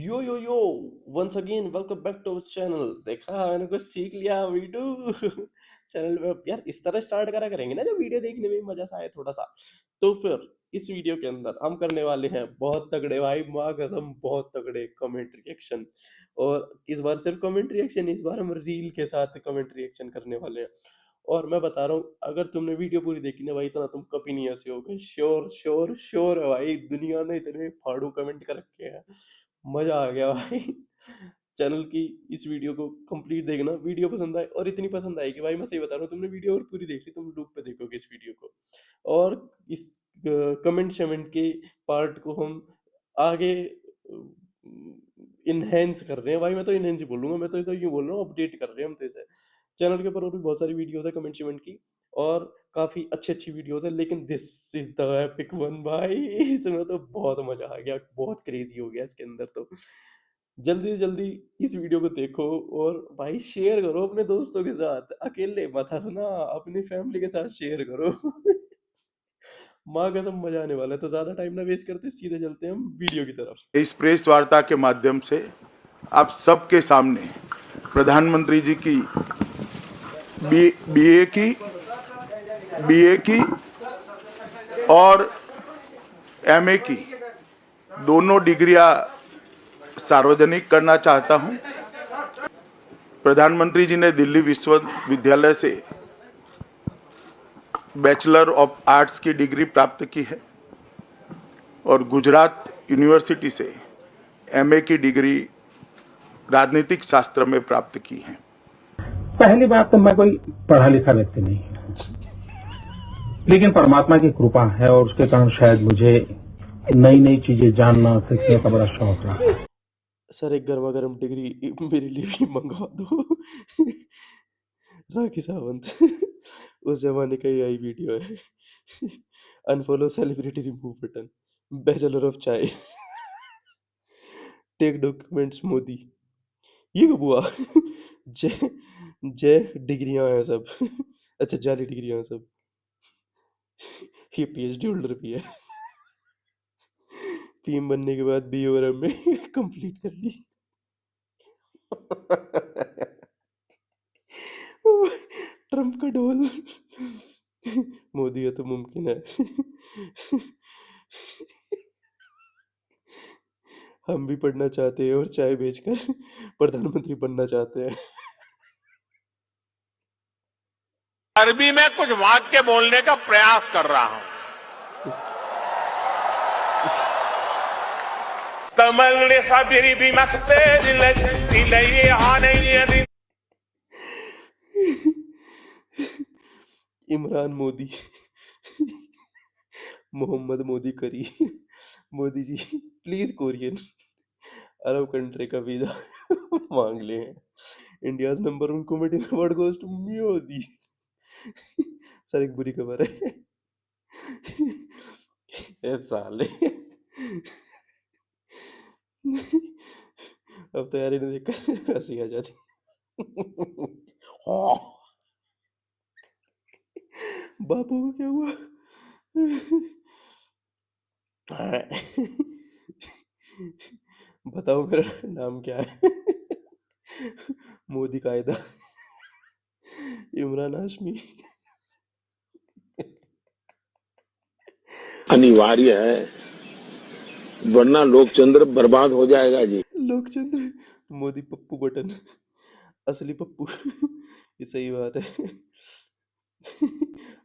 Yo once again welcome back to channel. देखा मैंने कुछ सीख लिया वीडू चैनल पे यार इस तरह स्टार्ट करा करेंगे ना, जो वीडियो देखने में मजा सा आए थोड़ा सा। तो फिर इस वीडियो के अंदर हम करने वाले हैं बहुत तगड़े भाई, माँ कसम बहुत तगड़े कमेंट रिएक्शन। और इस बार सिर्फ कमेंट रिएक्शन, इस बार हम रील के साथ कमेंट रिएक्शन करने वाले हैं। और मैं बता रहा हूँ, अगर तुमने वीडियो पूरी देखी ना भाई, इतना तुम कभी नहीं हंसे होगे। श्योर श्योर श्योर है भाई, दुनिया ने इतने फाड़ू कमेंट कर रखे हैं, मजा आ गया भाई। चैनल की इस वीडियो को कंप्लीट देखना, वीडियो पसंद आए और इतनी पसंद आई कि भाई मैं सही बता रहा हूँ, तुमने वीडियो और पूरी देख ली, तुम लूप पे देखोगे इस वीडियो को। और इस कमेंट शमेंट के पार्ट को हम आगे इनहेंस कर रहे हैं भाई। मैं तो इनहेंस ही बोलूंगा, मैं तो ऐसा यूँ बोल रहा हूँ, अपडेट कर रहे हैं हम तो इसे। चैनल के ऊपर और भी बहुत सारी वीडियोस है कमेंट शमेंट की, और काफी अच्छी अच्छी वीडियोस है, लेकिन this is the epic one भाई। इसमें तो बहुत मजा आ गया, बहुत क्रेजी हो गया इसके अंदर तो। जल्दी से जल्दी इस वीडियो को देखो और भाई शेयर करो अपने दोस्तों के साथ, अकेले मत हंसना, अपनी फैमिली के साथ शेयर करो। माँ कसम मजा आने वाला है। तो ज्यादा टाइम ना वेस्ट करते, सीधे चलते हैं हम वीडियो की तरफ। इस प्रेस वार्ता के माध्यम से आप सबके सामने प्रधानमंत्री जी की बीए की और एमए की दोनों डिग्रियां सार्वजनिक करना चाहता हूं। प्रधानमंत्री जी ने दिल्ली विश्वविद्यालय से बैचलर ऑफ आर्ट्स की डिग्री प्राप्त की है और गुजरात यूनिवर्सिटी से एमए की डिग्री राजनीतिक शास्त्र में प्राप्त की है। पहली बात तो मैं कोई पढ़ा लिखा व्यक्ति नहीं हूं, लेकिन परमात्मा की कृपा है और उसके कारण शायद मुझे नई नई चीजें जानना सीखने का बड़ा शौक रहा है। सर एक गर्मा गर्म डिग्री मेरे लिए भी मंगवा दो। राखी सावंत। उस जमाने का यही वीडियो है। Unfollow celebrity remove button, bachelor of चाय, टेक डॉक्यूमेंट्स मोदी। ये कब हुआ? जय जय डिग्रियां हैं सब। अच्छा जाली डिग्रियां हैं सब। ये पीएचडी होल्डर भी है। पीएम बनने के बाद बी और एम में कंप्लीट कर ली। ट्रम्प का ढोल। मोदी है तो मुमकिन है। हम भी पढ़ना चाहते हैं और चाय बेचकर प्रधानमंत्री बनना चाहते हैं। अरबी में कुछ वाक्य बोलने का प्रयास कर रहा हूं। तमल सबरी भी मखते इमरान मोदी। मोहम्मद मोदी करी। Modi ji please Korean Arab country का वीजा मांग ले हैं। India number 1 comedy award goes to Modi. Sir एक बुरी खबर है। ये साले। अब तो यार इन्हें देखकर हंसी आ जाती। हाँ, बापू को क्या हुआ? बताओ मेरा नाम क्या है? मोदी कायदा, इमरान हाशमी। अनिवार्य है, वरना लोकतंत्र बर्बाद हो जाएगा जी। लोकचंद्र मोदी पप्पू बटन, असली पप्पू। ये सही बात है।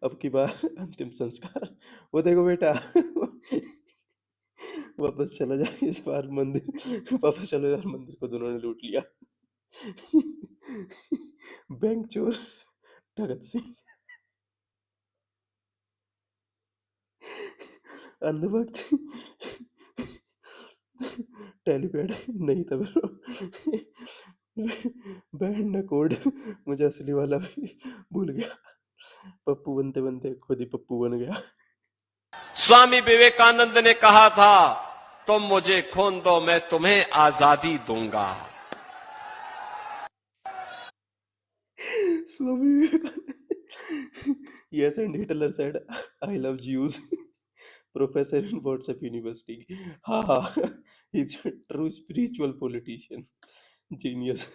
अब की बार अंतिम संस्कार। वो देखो बेटा, वापस चला जाए इस बार मंदिर, वापस चलो यार मंदिर को दोनों ने लूट लिया। बैंक चोर भगत सिंह, अंधभक्त, टेलीपैड नहीं था ब्रो। बैंड ना कोड, मुझे असली वाला भी भूल गया। पप्पू बनते बनते खुद ही पप्पू बन गया। स्वामी विवेकानंद ने कहा था, तुम मुझे खून दो मैं तुम्हें आजादी दूंगा। Swami Vivekananda. Yes, and Hitler said, "I love Jews." Professor in WhatsApp university. हाँ हाँ, He's a true spiritual politician. Genius.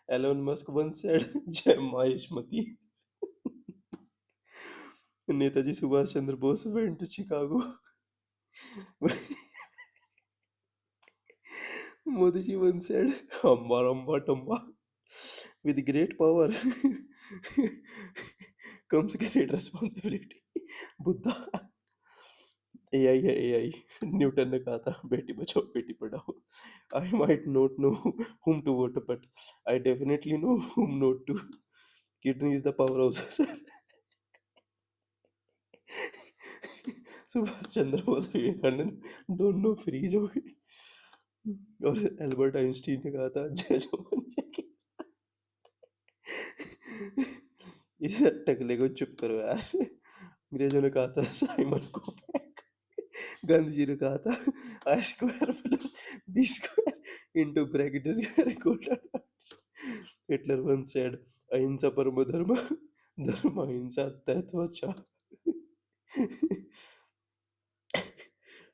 Elon Musk once said, Jai Maheshmati. Netaji Subhash Chandra Bose went to Chicago. Modi ji once said, Amba Ramba Tamba. With great power comes great responsibility. Buddha AI है AI. Newton ने कहा था Beti Bachao Beti Padhao. I might not know whom to vote but I definitely know whom not to. Kidney is the powerhouse. Subhash Chandra Bose Vivekananda दोनों freeze हो गए. और Albert Einstein ने कहा था जय जवान जय किसान. इस टकले को चुप करो यार. अंग्रेजों ने कहा था साइमन को पैक. गांधी जी ने कहा था I square plus B square into bracket is golden. Hitler once said अहिंसा परमो धर्म धर्म अहिंसा तत्वचा.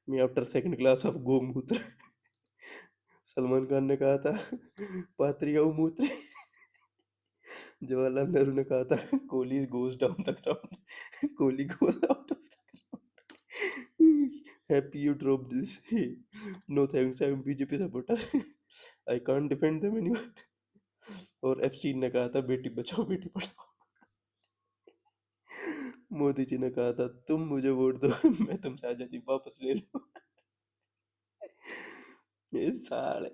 मैं आफ्टर सेकंड क्लास ऑफ गोमूत्र. सलमान खान ने कहा था पात्रिया मूत्र. जवाहरलाल नेहरू ने कहा था Kohli goes down the ground Kohli goes out of the ground. Happy you drop this. No thanks I am BJP supporter. I can't defend them anyone. और एप्स्टीन ने कहा था बेटी बचाओ बेटी पढ़ाओ. मोदी जी ने कहा था तुम मुझे वोट दो मैं तुमसे आजादी वापस ले लूं. ये साले.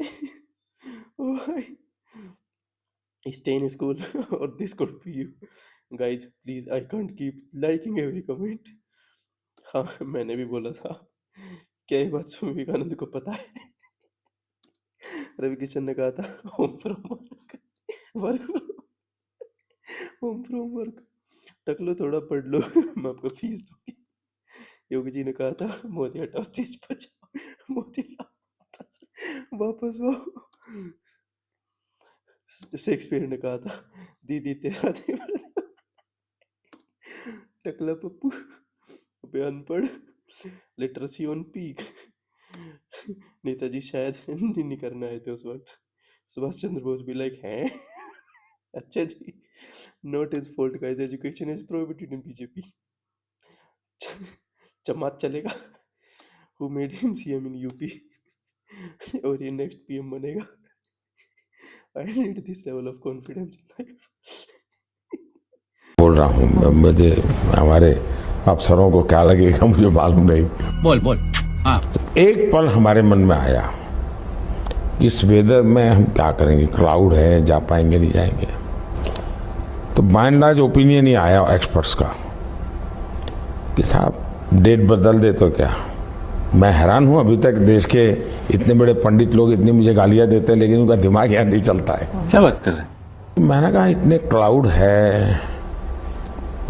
ओ भाई. Stay in school or this could be you. Guys, please, I can't keep liking every comment. हाँ मैंने भी बोला था. क्या ये बात स्वामी विवेकानंद को पता है? रवि किशन ने कहा था home from work work home from work. टकलो थोड़ा पढ़ लो मैं आपको फीस दूंगी. योगी जी ने कहा था मोदी हटाओ तेज बचाओ मोदी लाओ वापस आओ. शेक्सपियर ने कहा था दीदी तेरा देवर. टकला पप्पू अबे अनपढ़. Literacy on peak. नेताजी शायद नहीं करने आए थे उस वक्त. सुभाष चंद्र बोस भी लाइक हैं अच्छा जी. Not is fault guys education is prohibited in BJP. जमात चलेगा. Who made him CM in UP. और ये नेक्स्ट पीएम बनेगा. I need this level of confidence in life. बोल रहा हूँ मुझे हमारे अफसरों को क्या लगेगा मुझे मालूम नहीं. बोल बोल. हाँ. एक पल हमारे मन में आया इस वेदर में हम क्या करेंगे. क्लाउड है जा पाएंगे नहीं जाएंगे. तो बाय एंड लार्ज ओपिनियन ही आया एक्सपर्ट्स का कि साहब डेट बदल दे तो क्या. मैं हैरान हूँ अभी तक देश के इतने बड़े पंडित लोग इतनी मुझे गालियां देते हैं लेकिन उनका दिमाग यहाँ नहीं चलता है. क्या बात कर रहे हैं? मैंने कहा इतने क्लाउड है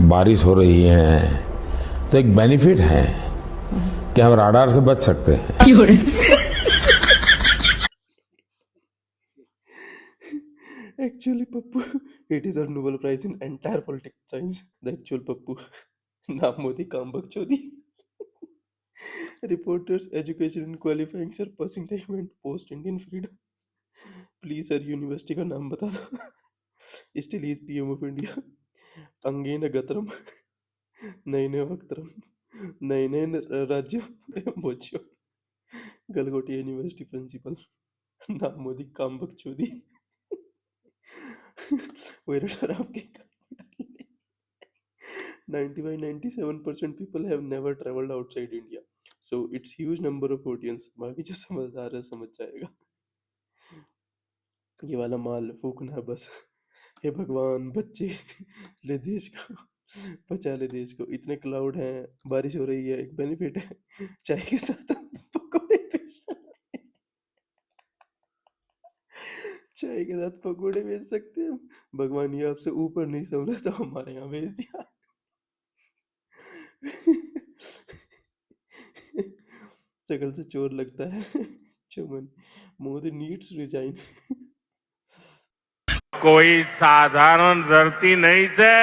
बारिश हो रही है तो एक बेनिफिट है कि हम राडार से बच सकते हैं. Actually, Pappu, it is a Nobel Prize in entire political science. The actual Pappu, नाम मोदी काम बकचोदी. Reporters, education and qualifying sir passing the event post Indian freedom. Please sir university का नाम बता दो. Still is PM of India. अंगेन गतरम नयने वक्तरम नयने राज्य मोचो. गलगोटी university principal नाम मोदी काम बकचोदी. आपके 95-97% people have never traveled outside India, so it's huge number of audience. बाकी जो समझदार है समझ जाएगा. ये वाला माल फूकना बस. हे भगवान बच्चे ले देश को बचा ले देश को. इतने क्लाउड हैं बारिश हो रही है एक बेनिफिट है चाय के साथ हम पकौड़े बेच सकते हैं. चाय के साथ पकौड़े बेच सकते हैं. भगवान ये आपसे ऊपर नहीं समझा तो हमारे यहाँ भेज दिया. शकल से चोर लगता है चमन. Modi needs resign. कोई साधारण धरती नहीं से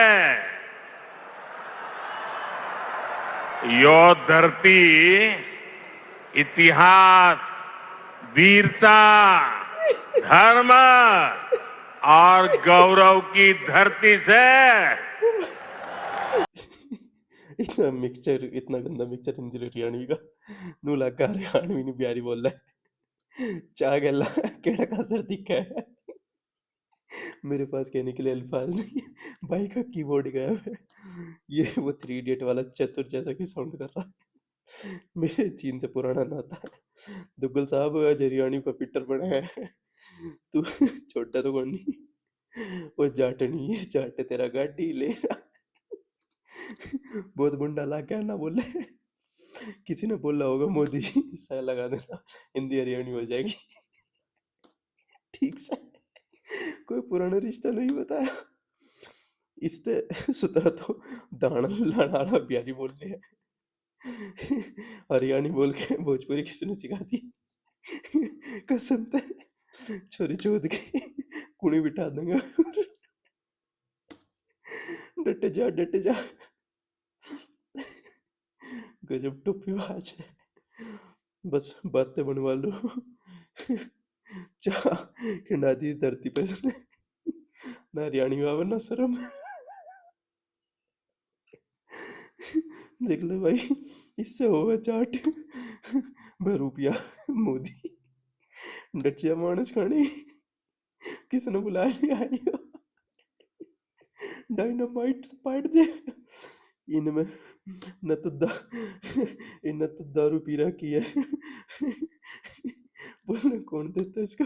यो धरती इतिहास वीरता, धर्म और गौरव की धरती से इतना गंदा मिक्सचर हिंदी हरियाणवी का नू लगा हरियाणवी नहीं प्यारी बोल रहा है चाह गला केड़ा का सर दिखा है मेरे पास कहने के लिए अल्फाज नहीं है भाई का कीबोर्ड गायब है ये वो 3 इडियट वाला चतुर जैसा कि साउंड कर रहा है मेरे चीन से पुराना नाता है दुग्गल साहब आज हरियाणवी का पिटर बना है तू छोटा तो कौन नहीं वो जाट नहीं है जाट तेरा गाड़ी ले रहा बहुत गुंडा ला क्या ना बोले किसी ने बोला होगा मोदी जी सह लगा देना हिंदी हरियाणवी हो जाएगी ठीक से कोई पुराना रिश्ता नहीं बताया इससे सुतरा तो दाना लाड़ा प्यारी बोलने हैं हरियाणी बोल के भोजपुरी किसने सिखा दी कसम से छोरी चोद के कुड़ी बिठा देंगे डटे जा गजब टोपीबाज है बस बातें बनवा लो चाह खिंडा दी धरती पे सुने ना हरियाणी आवे ना शर्म देख ले भाई इससे होगा चाट रुपया मोदी डचिया मानस खाने किसने बुला लिया है डायनामाइट पाट दे इनमें न तो दारू पी रखी है बोलने कौन देता इसको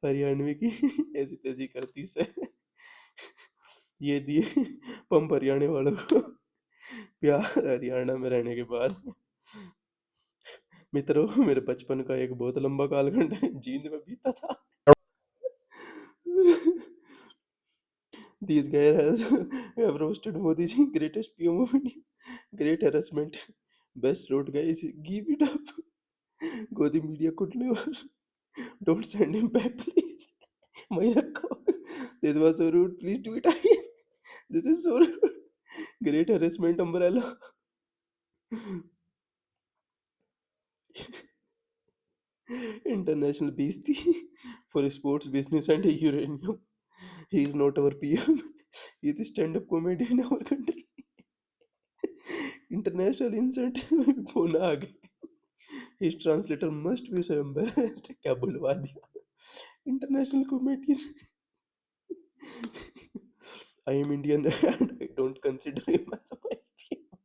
हरियाणवी की ऐसी तैसी करती से ये दिए पंप हरियाणा वालों को प्यार हरियाणा में रहने के बाद मित्रों मेरे बचपन का एक बहुत लंबा कालखंड जींद में बीता था These guys have roasted Modi ji, greatest PM of India, great harassment, best road guys, give it up. Godi media could never. Don't send him back, please. Mayrakko, this was so rude. Please do it again. This is so rude. Great harassment umbrella. International beastie for sports, business, and uranium. He is not our PM. He is a stand-up comedy in our country. International insult. Bonag. His translator must be so embarrassed. क्या बुलवा दिया? International comedian. I am Indian and I don't consider him as my PM.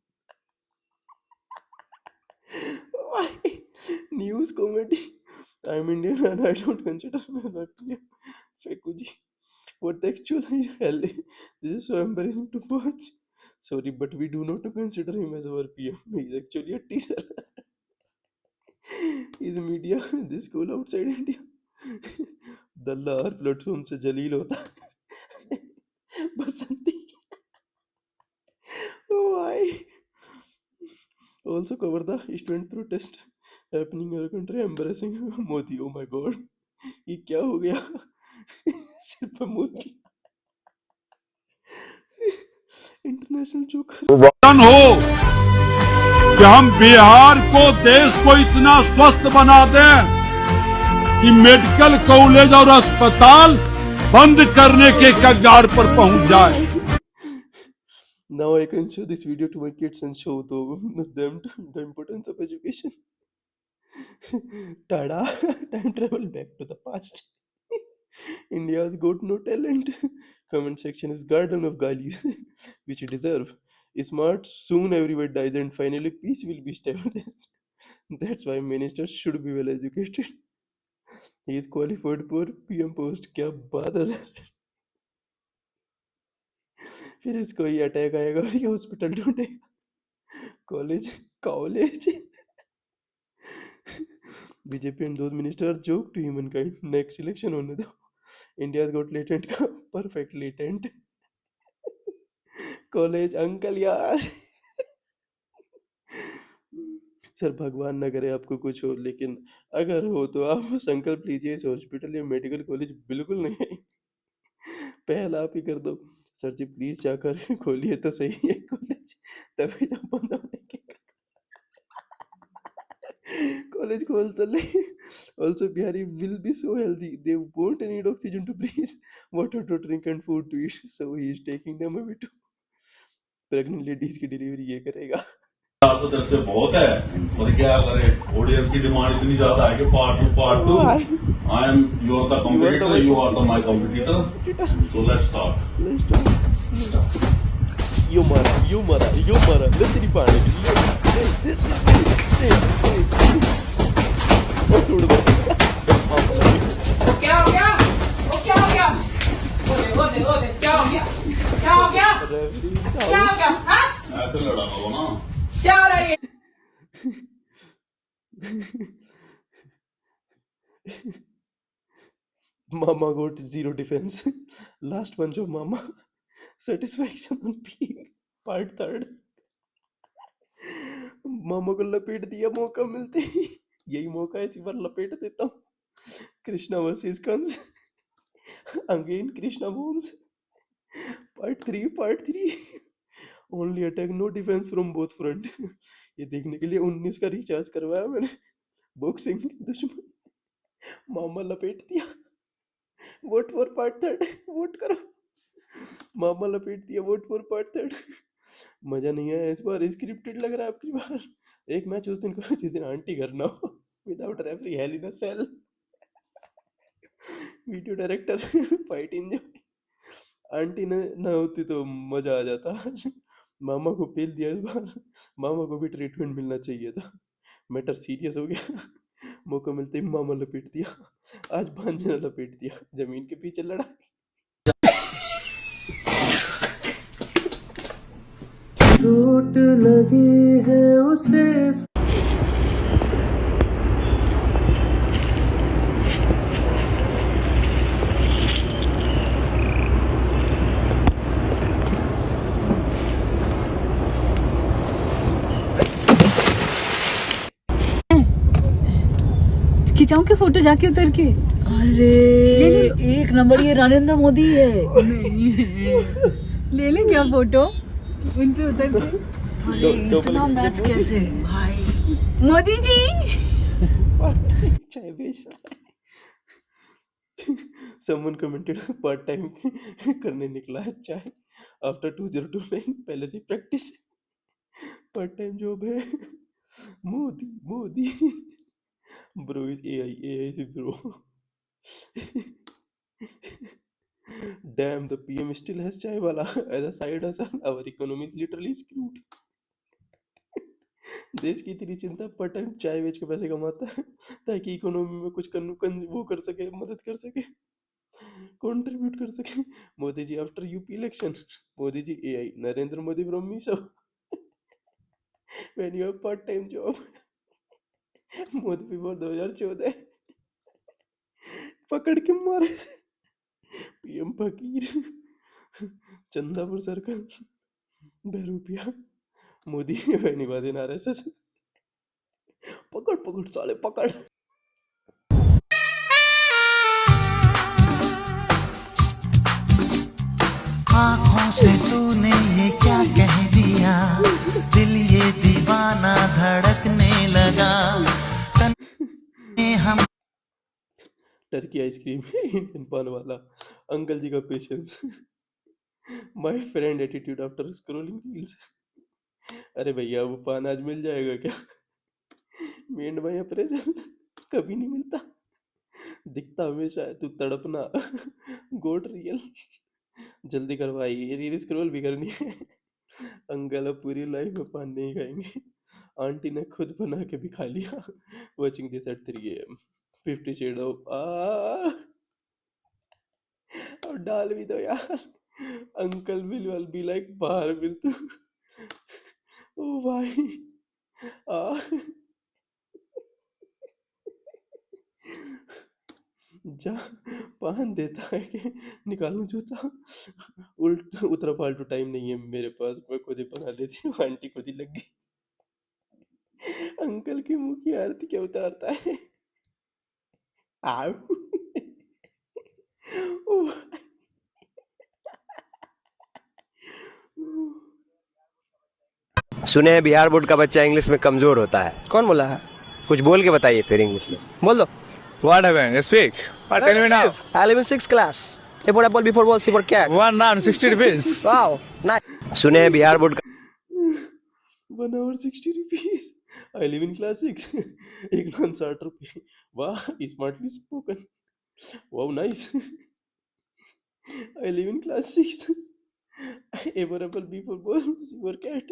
Why? News comedy. I am Indian and I don't consider him as my PM. Fekuji. What the actual hell? This is so embarrassing to watch. Sorry, but we do not consider him as our PM. He is actually a teacher. He is media. This school outside India. दल्ला platform से जलील होता बसंती. Why? Also cover the student protest happening in our country. Embarrassing Modi. Oh my God. ये क्या हो गया? सिर्फ Modi. International joker. वचन हो कि हम बिहार को देश को इतना स्वस्थ बना दें कि मेडिकल कॉलेज और अस्पताल बंद करने के कगार पर पहुंच जाए. Now I can show this video to my kids and show them the importance of education. Tada! Time travel back to the past. India's got no talent. Comment section is garden of galis, which you deserve. Smart, soon everybody dies and finally peace will be established. That's why ministers should be well educated. He is qualified for PM post. क्या बात है sir. फिर इसको ही attack आएगा और ये hospital ढूंढेगा. College BJP and those minister joke to humankind. Next election होने दो. इंडिया गॉट लेटेंट का परफेक्ट लेटेंट. कॉलेज अंकल यार. सर भगवान न करे आपको कुछ हो, लेकिन अगर हो तो आप संकल्प लीजिए इस हॉस्पिटल या मेडिकल कॉलेज बिल्कुल नहीं. पहला आप ही कर दो. सर जी प्लीज जाकर खोलिए तो सही है कॉलेज, तभी तो बंद होने के. कॉलेज खोल तो ले, Also, Bihari will be so healthy. They won't need oxygen to breathe, water to drink, and food to eat. So he is taking them away to pregnant ladies की delivery ये करेगा. 410 से बहुत है और क्या करें ऑडियंस की डिमांड इतनी ज्यादा है कि part two I am you are the competitor you are the my competitor so let's start Let's start. Yo mara, let तेरी पाने की और छोड़ दो. क्या हो गया? वो क्या हो गया? ओले क्या हो गया? क्या हो गया? क्या हो गया? हाँ? ऐसे लड़ा करो ना क्या हो रहा है? Mama got zero defense. Last punch of Mama. Satisfaction on peak. Part 3. मामा को लपेट दिया मौका मिलते ही. यही मौका है, इसी बार लपेट देता हूँ. Krishna versus Kansa. Again Krishna bones. Part 3. Only attack, no defense from both front. ये देखने के लिए 19 का रिचार्ज करवाया मैंने. बॉक्सिंग दुश्मन. मामा लपेट दिया. Vote for part 3. वोट करो. मामा लपेट दिया. Vote for part 3. मजा नहीं आया इस बार. स्क्रिप्टेड लग रहा है आपकी बार. एक मैच उस दिन करो जिस दिन आंटी घर ना हो. Without referee, hell in a cell. Video director fight enjoy. Aunty ना होती तो मजा आ जाता. मामा को पेल दिया इस बार. मामा को भी ट्रीटमेंट मिलना चाहिए था. मैटर सीरियस हो गया. मौका मिलते ही मामा लपेट दिया. आज भांजना लपेट दिया. जमीन के पीछे लड़ा. चोट लगी है उसे. खिंचाऊं के फोटो जाके उतर के. अरे एक नंबर ये नरेंद्र मोदी है. ले ले क्या फोटो उनसे उतर के. इतना मैच कैसे भाई? मोदी जी चाय बेचता है. Someone commented पार्ट टाइम करने निकला है चाय. आफ्टर 2029 पहले से प्रैक्टिस. पार्ट टाइम जॉब है. Modi bro is AI is bro. Damn, the PM still has chai wala as a side hustle. Our economy is literally screwed. देश की इतनी चिंता, पार्ट टाइम चाय बेच के पैसे कमाता है ताकि इकोनॉमी में कुछ वो कर सके, मदद कर सके, कंट्रीब्यूट कर सके. Modi ji after UP election. Modi ji AI. Narendra Modi from Meesho. When you have part time job. Modi before 2014. पकड़ के मारे. पीएम फकीर. चंदापुर सर्कल. बहरूपिया. मोदी निवासी RSS. पकड़ साले पकड़. आँखों से तूने ये क्या कह दिया, दिल ये दीवाना धड़कने लगा. हम टर्की आइसक्रीम. इंडियन पान वाला. अंकल जी का patience. My friend attitude after scrolling reels. अरे भैया वो पान आज मिल जाएगा क्या? मेंड भाई अप्रेजल कभी नहीं मिलता. दिखता हमेशा है तू तड़पना. गोट रियल. जल्दी करवाई, ये रील स्क्रॉल भी करनी है. अंकल अब पूरी लाइफ में पान नहीं खाएंगे. आंटी ने खुद बना के भी खा लिया. Watching this eight 3 AM. 50 Shades of. अब डाल भी दो यार. अंकल विल बी लाइक बाहर मिल तू. ओ भाई. जा पान देता है कि निकालूं जूता. उतरा फालतू टाइम नहीं है मेरे पास. मैं खुद ही बना लेती हूँ. आंटी खुद ही लग गई. अंकल की मुंह की आरती क्या उतारता है. आओ. ओ भाई. सुने हैं बिहार बोर्ड का बच्चा इंग्लिश में कमजोर होता है. कौन बोला है? कुछ बोल के बताइए फिर इंग्लिश में। बोल दो। What happened? Speak. Tell me now. I live in 6th class. A for apple, B for ball, C for cat. One round, 60 rupees. Wow, nice. सुने हैं बिहार बोर्ड का 1 hour 60 rupees. I live in class 6. एक लाख 60 रुपए. वाह, smartly spoken. Wow, nice. I live in class 6. A for apple, B for ball, C for cat.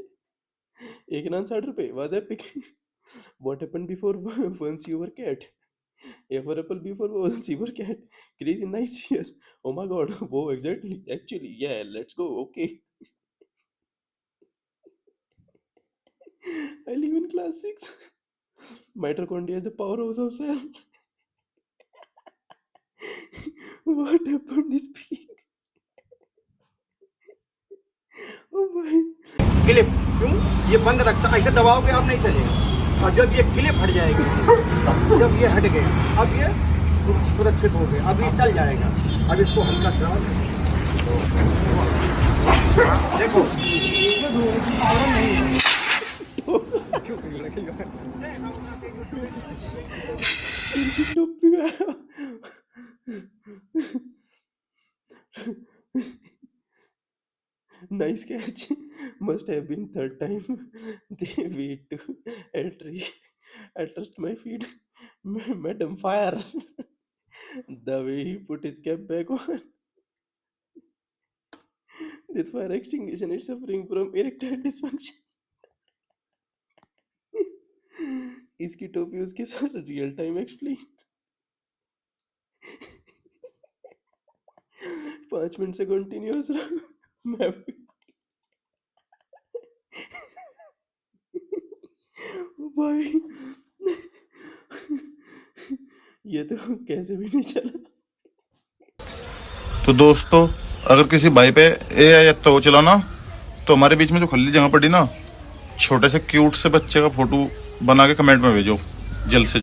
एक लाख 60 रुपए. Was epic. What happened before once you were cat? A for apple, B for ball, C for cat. Crazy nice here. Oh my god. Wow, exactly. Actually, yeah, let's go. Okay. I live in class 6. Mitochondria is the powerhouse of cell. What happened is big. Oh my. Clip क्यों ये बंद रखता ऐसे दबाओगे अब नहीं चलेगा और जब ये क्लिप हट जाएगी जब ये हट गया अब ये सुरक्षित हो गया अब ये चल जाएगा अब इसको हल्का दबाओ देखो पावर नहीं है Nice catch. Must have been third time. They wait to a tree. I trust my feet. Madam fire. The way he put his cap back on. This fire extinguisher is suffering from erectile dysfunction. इसकी टोपी उसके साथ real time explain 5 minute से continuous रहा मैं भाई ये तो कैसे भी नहीं चला। तो दोस्तों अगर किसी भाई पे AI तो वो चला ना तो हमारे बीच में जो खली जगह पड़ी ना छोटे से क्यूट से बच्चे का फोटो बना के कमेंट में भेजो जल्द से।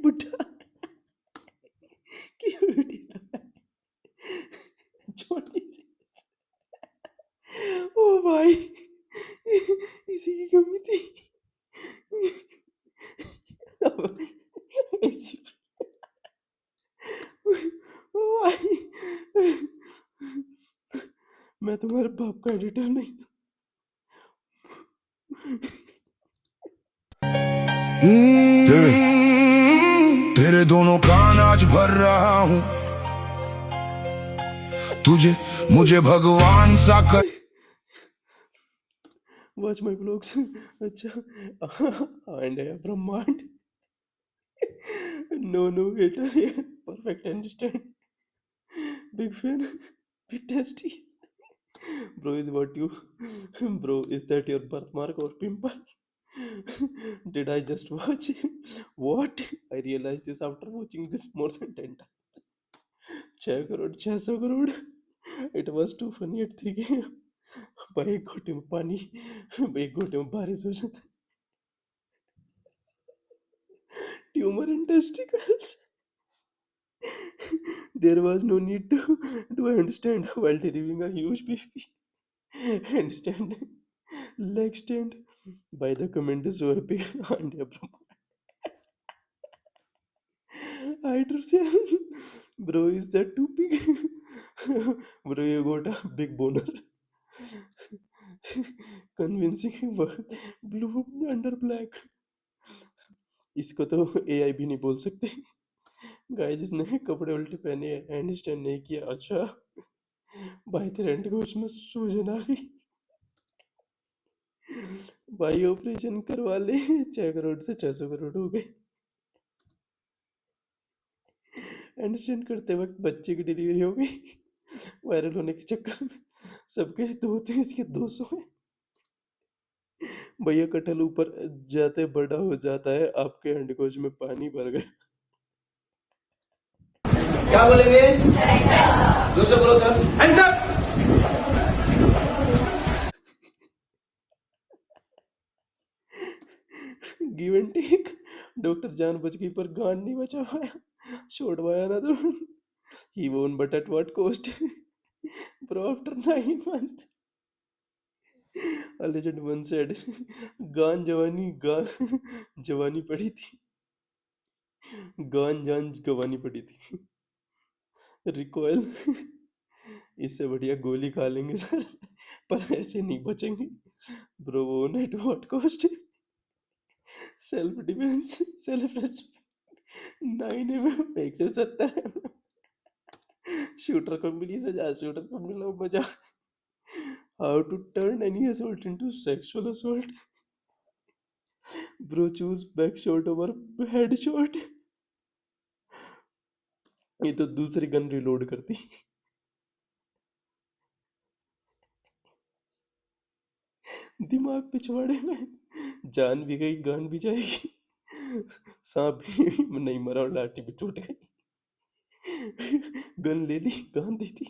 बुढ़ा छोटी सी ओ भाई इसी की कमी थी ओ भाई मैं तुम्हारे बाप का एडिटर नहीं तेरे दोनों कान आज भर रहा हूँ तुझे मुझे भगवान सा कर वॉच माय ब्लॉग्स अच्छा एंड ब्रह्मांड no hater perfect understand big fan big tasty bro is what you bro is that your birthmark or pimple did I just watch what I realized this after watching this more than 10 times 6 crore 600 crore it was too funny at 3 AM भाई एक घोटे में पानी एक घोटे में बारिश हो जाता tumour in testicles there was no need to understand while delivering a huge baby handstand leg stand by the comment is so epic and hydrocell bro is that too big bro you got a big boner convincing blue under black इसको तो AI भी नहीं बोल सकते guys जिसने कपड़े उल्टे पहने हैंड स्टैंड नहीं किया अच्छा भाई तेरे अंडकोश में सूजन आ गई भाई ऑपरेशन करवा ले 6 करोड़ से 600 करोड़ हो गए हैंड स्टैंड करते वक्त बच्चे की डिलीवरी हो गई वायरल होने के चक्कर में सबके 2 थे इसके 200 है भैया कटहल ऊपर जाते बड़ा हो जाता है आपके अंडकोश में पानी भर गया क्या बोलेंगे जोर से बोलो sir hands up give and take doctor जान बच गई पर गांड नहीं बचा पाया छोड़वाया ना तो ही वोन but at what cost Bro, after 9 months, a legend once said, "गान जवानी पड़ी थी, गान जान गवानी पड़ी थी, रिकॉयल इससे बढ़िया गोली खा लेंगे सर, पर ऐसे नहीं बचेंगे, ब्रो वो net what cost, self defence, self respect, 9 mm 170 shooter को मिली सजा, शूटर को मिला मजा, how to turn any assault into sexual assault, bro choose back shot over head shot, ये तो दूसरी गन रिलोड करती, दिमाग पिछवाड़े में, जान भी गई गान भी जाएगी, सांप भी नहीं मरा और लाठी भी टूट गई, गन ले ली गान दी थी,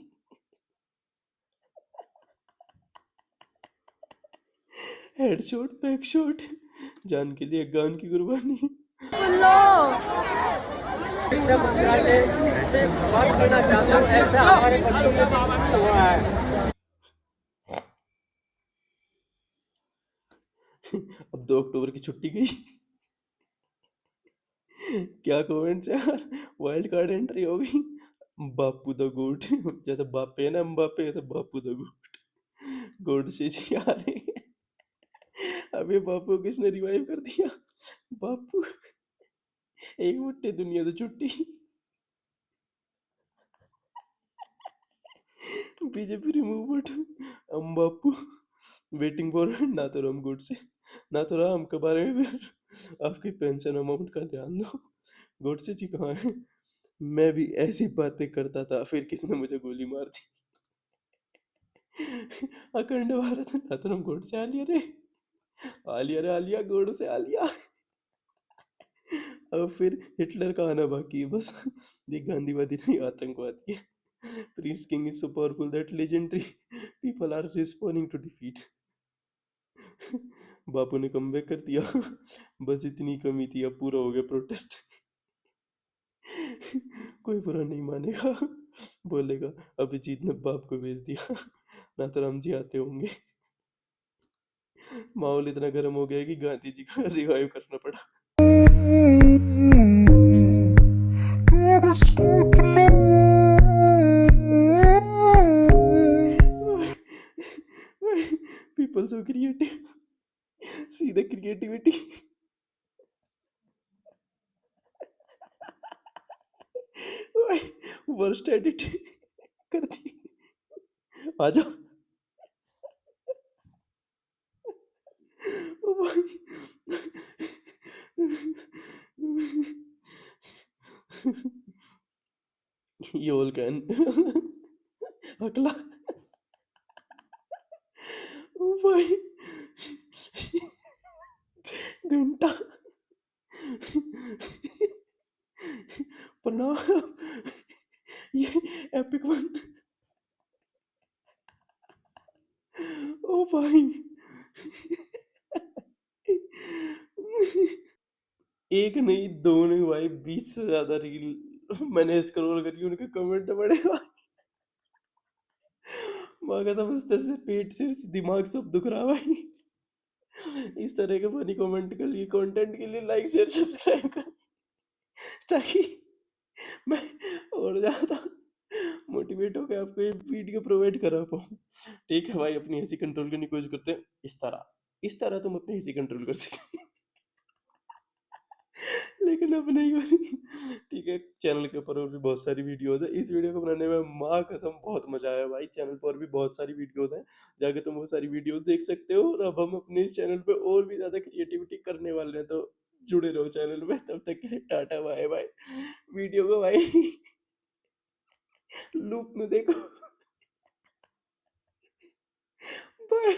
हेड शॉट बैक शॉट, जान के लिए गान की कुर्बानी, मंत्रालय से बात करना चाहता हूँ, ऐसा हमारे बच्चों के साथ हुआ है। अब 2 अक्टूबर की छुट्टी गई, क्या कमेंट्स यार, वाइल्ड कार्ड एंट्री हो गई, बापू द गोट, जैसे बापे है ना अम्बापे, ऐसे बापू द गोट, गोड से जी आ रहे हैं, अबे बापू को किसने रिवाइव कर दिया, बापू एक मुट्ठी दुनिया से छुट्टी, बीजेपी रिमूव, हम बापू वेटिंग फॉर नाथुराम गोडसे, नाथुराम के बारे में आपकी पेंशन अमाउंट का ध्यान दो, गोडसे जी कहाँ हैं, मैं भी ऐसी बातें करता था, फिर किसने मुझे गोली मार दी, अखंड भारत नाथुराम गोडसे, आलिया रे आलिया, गोडसे आलिया, अब फिर हिटलर का आना बाकी है बस, ये गांधीवादी नहीं आतंकवादी है, prince king is so powerful that legendary people are responding to defeat, Bapu ने कमबैक कर दिया, बस इतनी कमी थी, अब पूरा हो गया प्रोटेस्ट, कोई बुरा नहीं मानेगा, बोलेगा अभिजीत ने बाप को भेज दिया, नाथुराम जी आते होंगे, माहौल इतना गर्म हो गया कि गांधी जी का रिवाइव करना पड़ा, people so creative, see the creativity, worst edit कर दी, आ जाओ, ओ भाई, ये ऑल कैन अगला, ओ भाई, घंटा, प्रणाम, ये एपिक वन, ओ भाई, एक नहीं दो नहीं भाई, 20 से ज्यादा रील मैंने स्क्रॉल करी, उनके कमेंट बड़े भाई, माँ का समझते से पेट से दिमाग सब दुख रहा भाई, इस तरह के फनी कमेंट के लिए, कंटेंट के लिए लाइक शेयर सब्सक्राइब कर, ताकि मैं और ज्यादा मोटिवेट होकर आपको ये वीडियो प्रोवाइड करा पाऊँ, ठीक है भाई, अपनी हंसी कंट्रोल करने की कोशिश करते हैं, इस तरह तुम अपनी हंसी कंट्रोल कर सकते लेकिन अब नहीं हो रही, ठीक है, चैनल के ऊपर और भी बहुत सारी वीडियोस है, इस वीडियो को बनाने में माँ कसम बहुत मजा आया भाई, चैनल पर भी बहुत सारी वीडियोस हैं, जाके तुम वो सारी वीडियोस देख सकते हो, और अब हम अपने इस चैनल पे और भी ज्यादा क्रिएटिविटी करने वाले हैं, तो जुड़े रहो चैनल में, तब तक के लिए टाटा बाय बाय, वीडियो को भाई लूप में देखो, बाय।